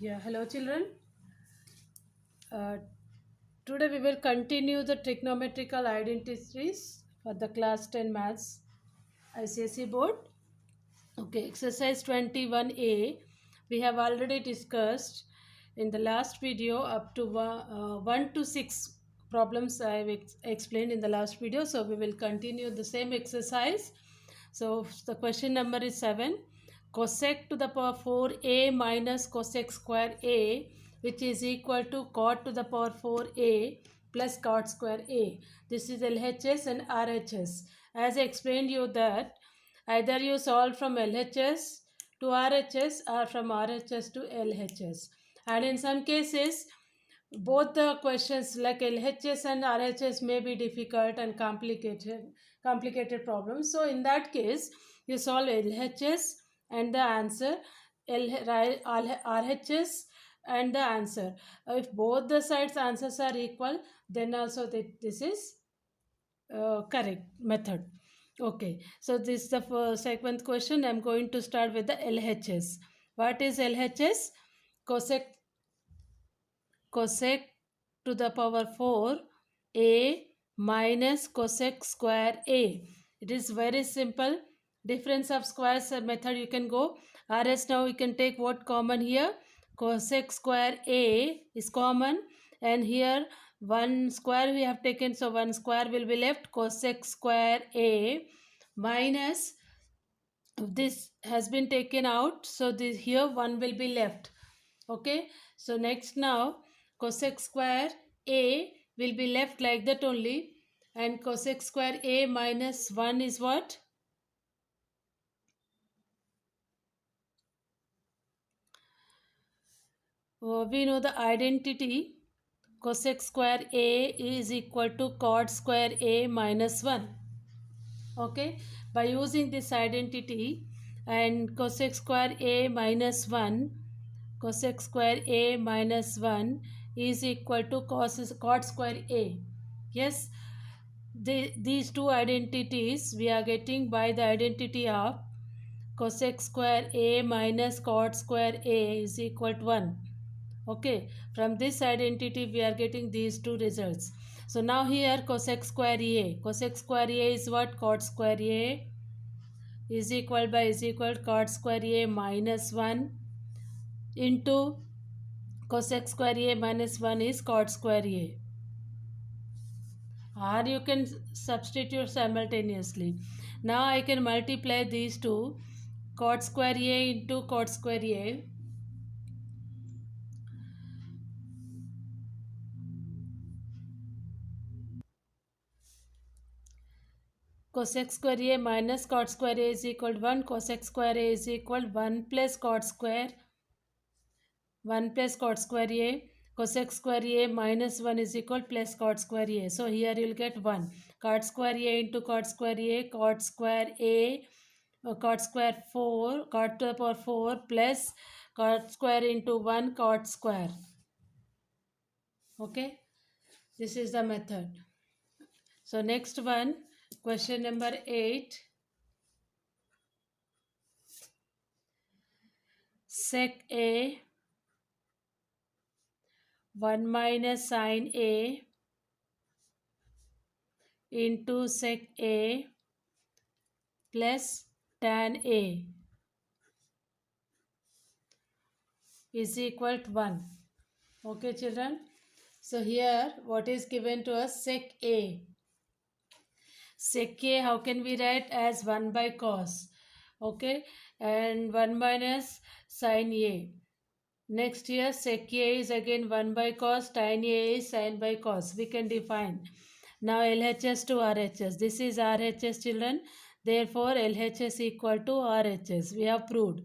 Yeah, hello children. Uh, Today we will continue the trigonometrical identities for the class 10 maths ICSE board. Okay, exercise 21A. We have already discussed in the last video up to 1 to 6 problems I have explained in the last video. So we will continue the same exercise. So the question number is 7. Cosec to the power 4a minus cosec square a, which is equal to cot to the power 4a plus cot square a. This is LHS and RHS. As I explained you that either you solve from LHS to RHS or from RHS to LHS. And in some cases, both the questions like LHS and RHS may be difficult and complicated problems. So in that case, you solve LHS and the answer, RHS and the answer. If both the sides answers are equal, then also this is correct method. Okay, so this is the second question. I'm going to start with the LHS. What is LHS? Cosec to the power 4 a minus cosec square a. It is very simple. Difference of squares method you can go. RS now we can take what common here. Cosec square a is common, and here one square we have taken, so one square will be left. Cosec square a minus this has been taken out, so this here one will be left. Okay, so next now cosec square a will be left like that only, and cosec square a minus 1 is what? We know the identity. Cosec square a is equal to cot square a minus 1. Okay, by using this identity, and cosec square a minus 1, cosec square a minus 1 is equal to cot square a. Yes, these two identities we are getting by the identity of cosec square a minus cot square a is equal to 1. Okay, from this identity we are getting these two results. So now here cosec square a is what? Cot square a is equal cot square a minus 1 into cosec square a minus 1 is cot square a, or you can substitute simultaneously. Now I can multiply these two, cot square a into cot square a. Cosec square a minus cot square a is equal to 1. Cosec square a is equal to 1 plus cot square 1 plus cot square a. Cosec square a minus 1 is equal plus cot square a. So here you will get 1. Cot square a into cot square a, cot square a, cot square 4, cot to the power 4 plus cot square into 1 cot square. Okay, this is the method. So next one, question number 8. Sec a 1 minus sine a into sec a plus tan a is equal to 1. Okay children, so here what is given to us? Sec a. Sec a how can we write? As 1 by cos. Okay, and 1 minus sine a. Next here sec a is again 1 by cos, tan a is sin by cos. We can define. Now LHS to RHS. This is RHS children. Therefore LHS equal to RHS. We have proved.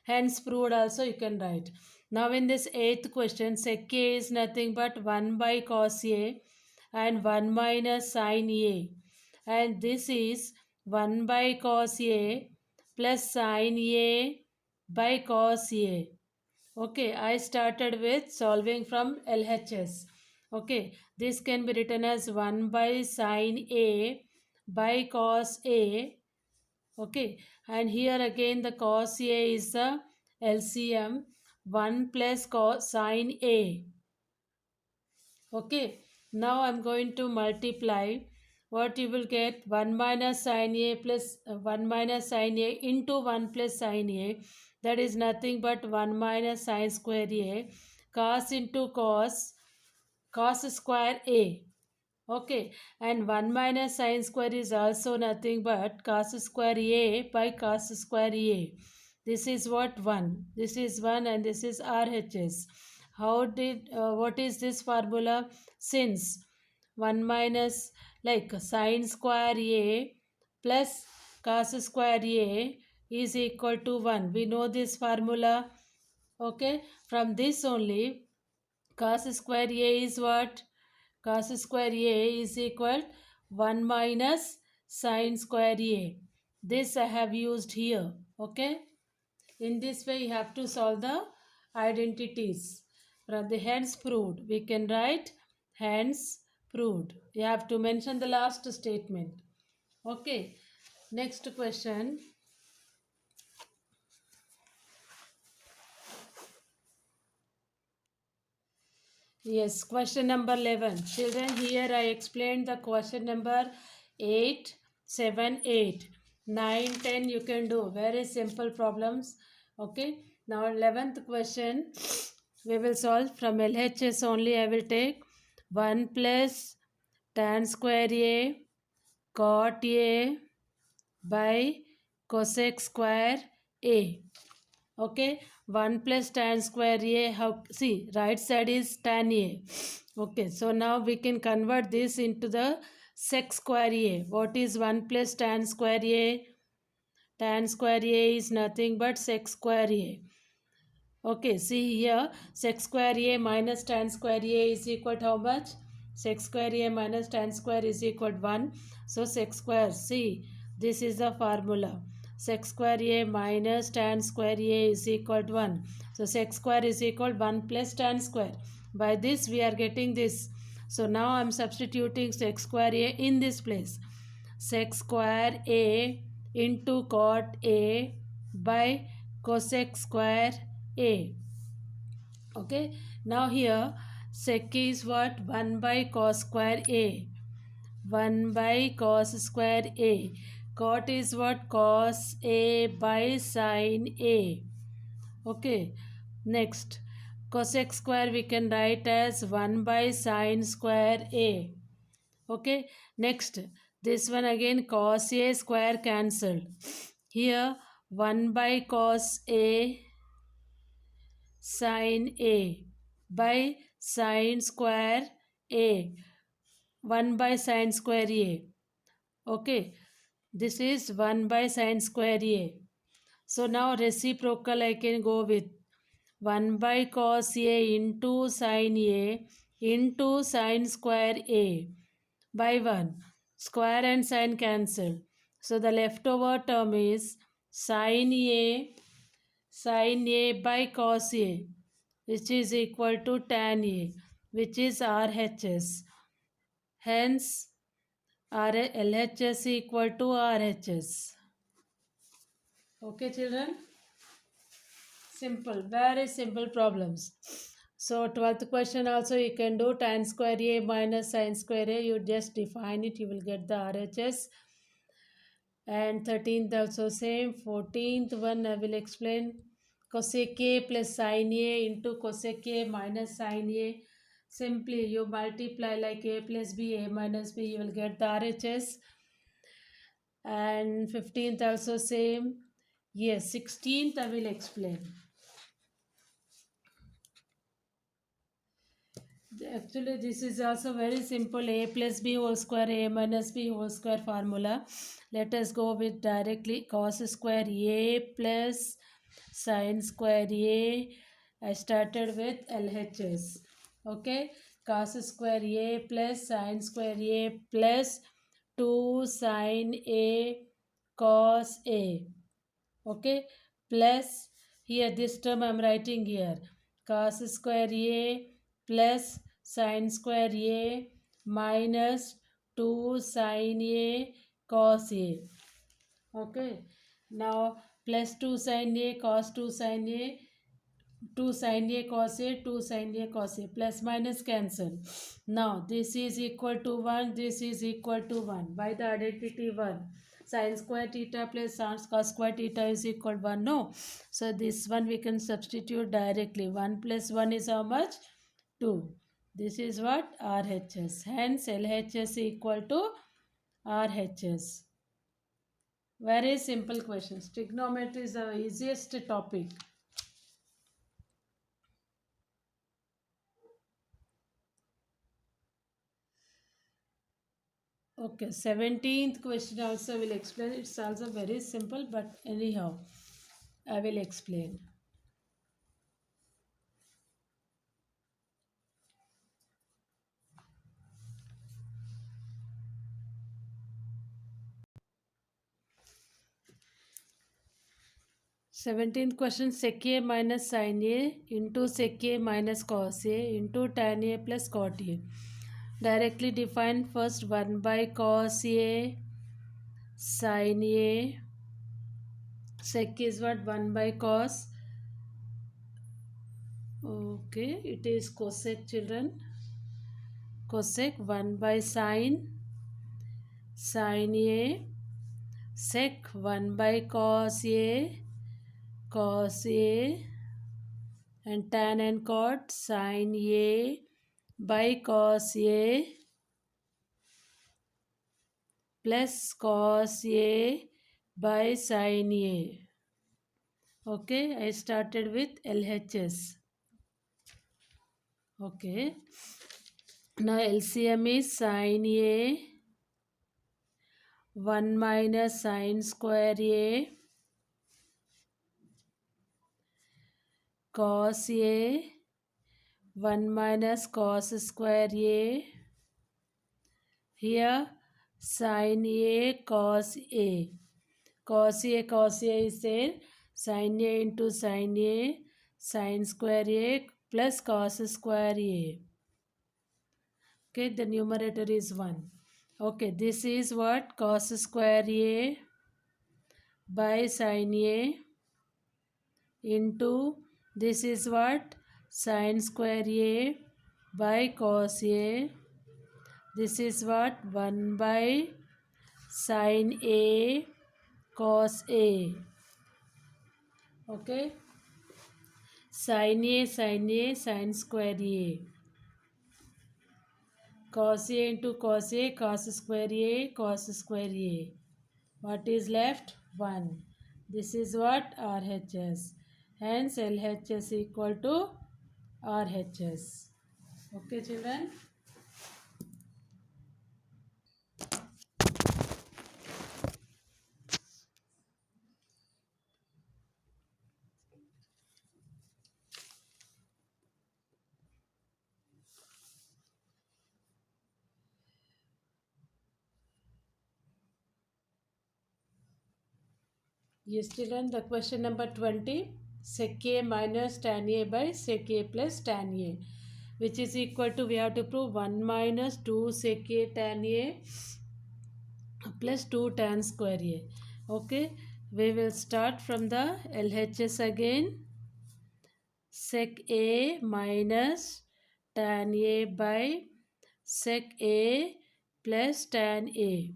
Hence proved also you can write. Now in this 8th question, sec a is nothing but 1 by cos a and 1 minus sin a. And this is 1 by cos a plus sin a by cos a. Okay, I started with solving from LHS. Okay, this can be written as 1 by sin A by cos A. Okay, and here again the cos A is the LCM. 1 plus cos sine A. Okay, now I'm going to multiply. What you will get, 1 minus sine A plus 1 minus sine A into 1 plus sine A. That is nothing but 1 minus sine square A. Cos into cos square A. Okay, and 1 minus sine square is also nothing but cos square A by cos square A. This is what 1. This is 1 and this is RHS. What is this formula? Since 1 minus like sine square A plus cos square A is equal to 1. We know this formula. Okay, from this only cos square A is what? Cos square A is equal 1 minus sine square A. This I have used here. Okay. In this way you have to solve the identities. From the hence proved. We can write hence proved. You have to mention the last statement. Okay. Next question. Yes, question number 11. Children, here I explained the question number 8, 7, 8. 9, 10 you can do. Very simple problems. Okay. Now 11th question we will solve from LHS only. I will take 1 plus tan square A cot A by cosec square A. Okay, 1 plus tan square A, how, see, right side is tan A. Okay, so now we can convert this into the sec square A. What is 1 plus tan square A? Tan square A is nothing but sec square A. Okay, see here, sec square A minus tan square A is equal to how much? Sec square A minus tan square is equal to 1. So sec square, see, this is the formula. Sec square A minus tan square A is equal to 1. So sec square is equal to 1 plus tan square. By this we are getting this. So now I am substituting sec square A in this place. Sec square A into cot A by cosec square A. Okay, now here sec is what? 1 by cos square A. 1 by cos square A. Cot is what? Cos A by sine A. Okay, next cosec square we can write as 1 by sine square A. Okay, next this one again cos A square cancelled. Here 1 by cos A sine A by sine square A. 1 by sine square A. Okay, this is 1 by sine square A. So now reciprocal I can go with 1 by cos A into sine A into sine square A by 1. Square and sine cancel. So the leftover term is sine A by cos A, which is equal to tan A, which is RHS. Hence LHS equal to RHS. Okay, children? Simple, very simple problems. So 12th question also you can do tan square A minus sine square A. You just define it, you will get the RHS. And 13th also same. 14th one I will explain. Cosec A plus sine A into cosec A minus sine A. Simply you multiply like A plus B, A minus B, you will get the RHS. And 15th also same. Yes, 16th I will explain. Actually, this is also very simple. A plus B whole square, A minus B whole square formula. Let us go with directly cos square A plus sine square A. I started with LHS. Okay. Cos square A plus sine square A plus 2 sine A cos A. Okay. Plus here this term I am writing here. Cos square A plus sine square A minus 2 sine A cos A. Okay. Now plus 2 sine A cos 2 sine A 2 sin A cos A, 2 sin A cos A, plus minus cancel. Now this is equal to 1, this is equal to 1. By the identity 1, sin square theta plus sin cos square theta is equal to 1. No. So this one we can substitute directly. 1 plus 1 is how much? 2. This is what? RHS. Hence LHS equal to RHS. Very simple questions. Trigonometry is the easiest topic. Okay, 17th question also will explain. It's also very simple, but anyhow, I will explain. Seventeenth question, sec A minus sin A into sec A minus cos A into tan A plus cot A. Directly define first 1 by cos A sin A. Sec is what? 1 by cos. Okay, it is cosec, children. Cosec 1 by sin A. Sec 1 by cos A and tan and cot sin A by cos A plus cos A by sin A. Okay, I started with LHS. Okay, now LCM is sin A 1 minus sin square A cos A 1 minus cos square A. Here sin A cos A. Cos A is there. Sin A into sin A, sin square A plus cos square A. Okay, the numerator is 1. Okay, this is what? Cos square A by sin A into this is what? Sin square A by cos A. This is what? 1 by sin A cos A. Okay, sin A, sin square A. Cos A into cos A, cos square A, cos square A. What is left? 1. This is what? RHS. Hence LHS equal to RHS. Okay, children? Yes, children, the question number 20. Sec A minus tan A by sec A plus tan A, which is equal to, we have to prove 1 minus 2 sec A tan A plus 2 tan square A. Okay, we will start from the LHS again. Sec A minus tan A by sec A plus tan A.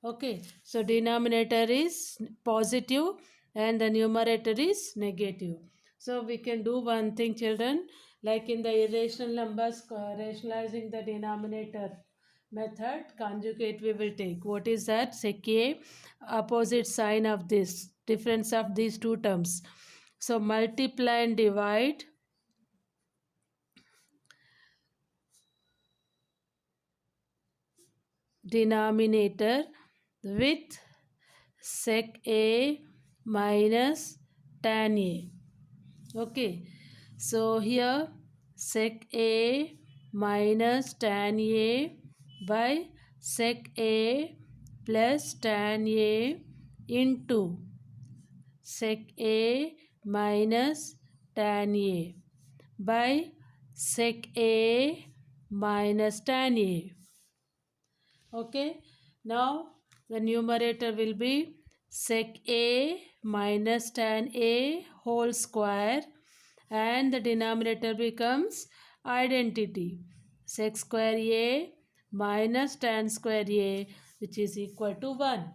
Okay, so denominator is positive and the numerator is negative. So we can do one thing, children, like in the irrational numbers, rationalizing the denominator method, conjugate we will take. What is that? Sec A, opposite sign of this, difference of these two terms. So multiply and divide denominator with sec A minus tan A. Okay, so here sec A minus tan A by sec A plus tan A into sec A minus tan A by sec A minus tan A. Okay, now the numerator will be sec A minus tan A whole square and the denominator becomes identity. Sec square a minus tan square a, which is equal to 1.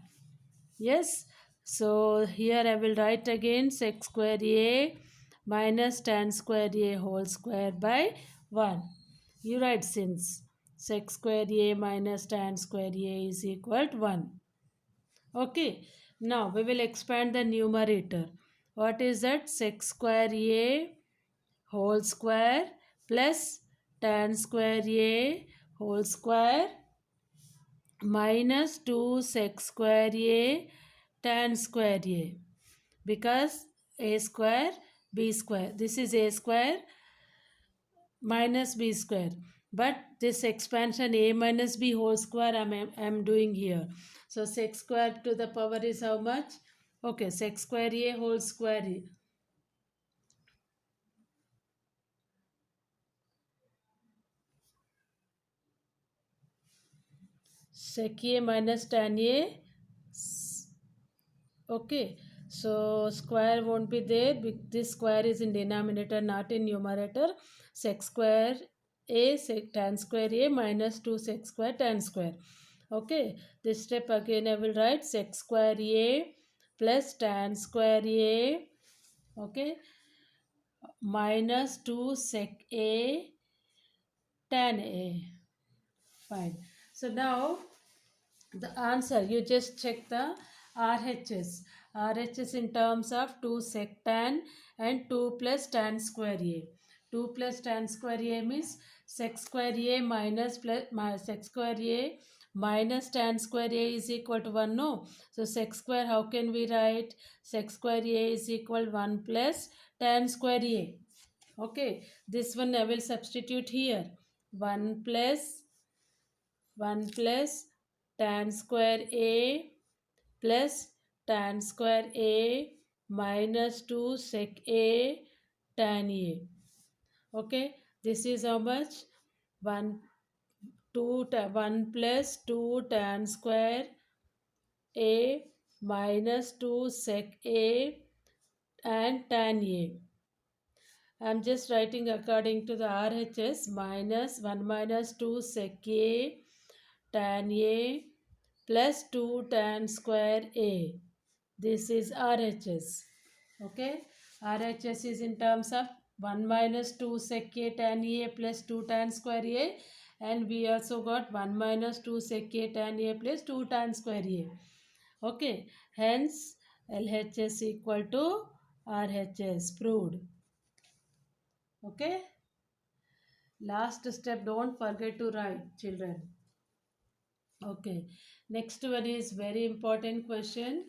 Yes, so here I will write again sec square a minus tan square a whole square by 1. You write since sec square a minus tan square a is equal to 1. Okay, now we will expand the numerator. What is that? Sec square a whole square plus tan square a whole square minus 2 sec square a tan square a, because a square b square, this is a square minus b square, but this expansion a minus b whole square I'm doing here. So sec square to the power is how much? Okay, sec square a whole square sec a minus tan a. Okay, so square won't be there. This square is in denominator, not in numerator. Sec square a sec tan square a minus 2 sec square tan square. Okay, this step again I will write sec square a plus tan square a. Okay, minus 2 sec a tan a. Fine. So now the answer, you just check the RHS. RHS in terms of 2 sec tan and 2 plus tan square A. 2 plus tan square A means sec square A minus sec square A minus tan square A is equal to 1. No. So sec square, how can we write? Sec square A is equal to 1 plus tan square A. Okay. This one I will substitute here. 1 plus tan square a plus tan square a minus 2 sec a tan a. Okay, this is how much? 1 1 plus 2 tan square a minus 2 sec a and tan a. I am just writing according to the RHS. Minus 1 minus 2 sec a tan a plus 2 tan square a. This is RHS. Okay, RHS is in terms of 1 minus 2 sec a tan a plus 2 tan square a, and we also got 1 minus 2 sec a tan a plus 2 tan square a. Okay, hence LHS equal to RHS, proved. Okay, last step, don't forget to write, children. Okay, next one is very important question.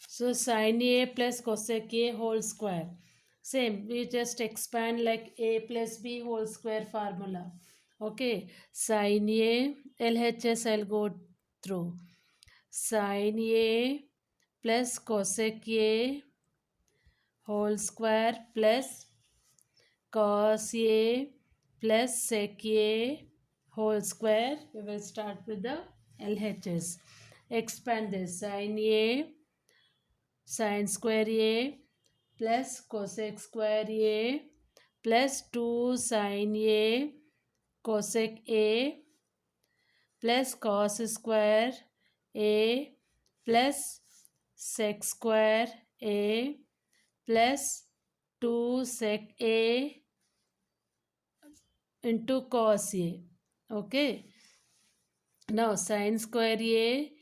So sin a plus cosec a whole square. Same, we just expand like a plus b whole square formula. Okay, sin a, LHS I'll go through. Sin a plus cosec a whole square plus cos a plus sec a whole square. We will start with the LHS. Expand this. Sin square a plus cosec square a plus 2 sin a cosec a plus cos square a plus sec square a plus 2 sec a into cos a. Okay. Now sin square a,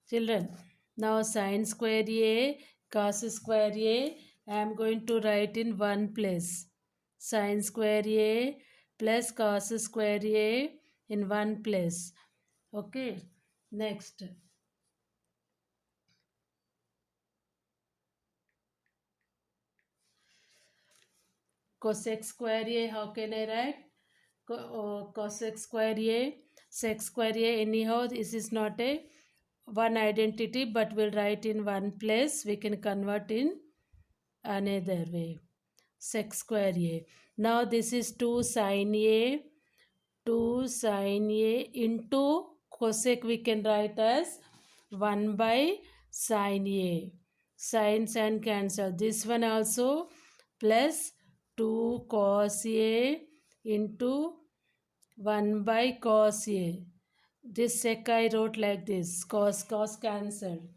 children. Now sin square a cos square a, I am going to write in one place. Sin square a plus cos square a in one place. Okay. Next. Cosec square a, how can I write? Cosec square a, sec square a. Anyhow, this is not a one identity, but we'll write in one place. We can convert in another way. Sec square a. Now this is 2 sin a, 2 sin a into cosec we can write as 1 by sin a. Sines and cancel. This one also plus 2 cos A into 1 by cos A. This sec I wrote like this, cos cancelled.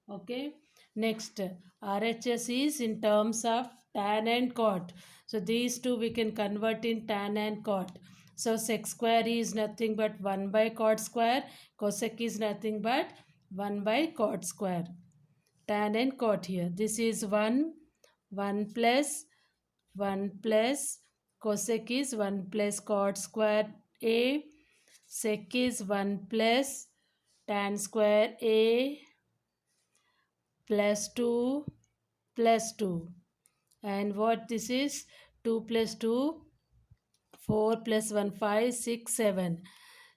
Okay. Next, RHS is in terms of tan and cot. So these two we can convert in tan and cot. So sec square is nothing but 1 by cot square. Cosec is nothing but 1 by cot square. Tan and cot here. This is 1 plus 1 plus cosec is 1 plus cot square A. Sec is 1 plus tan square A plus 2 plus 2. And what this is? 2 plus 2, 4 plus 1, 5, 6, 7.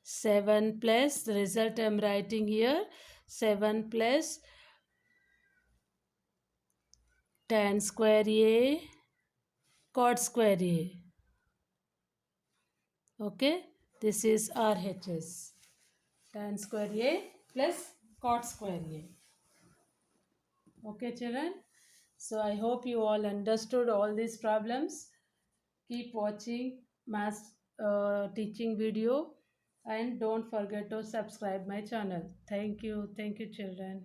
7 plus, the result I am writing here, 7 plus tan square A cot square A. Okay, this is RHS. Tan square A plus cot square A. Okay, children. So I hope you all understood all these problems. Keep watching math teaching video and don't forget to subscribe my channel. Thank you. Thank you, children.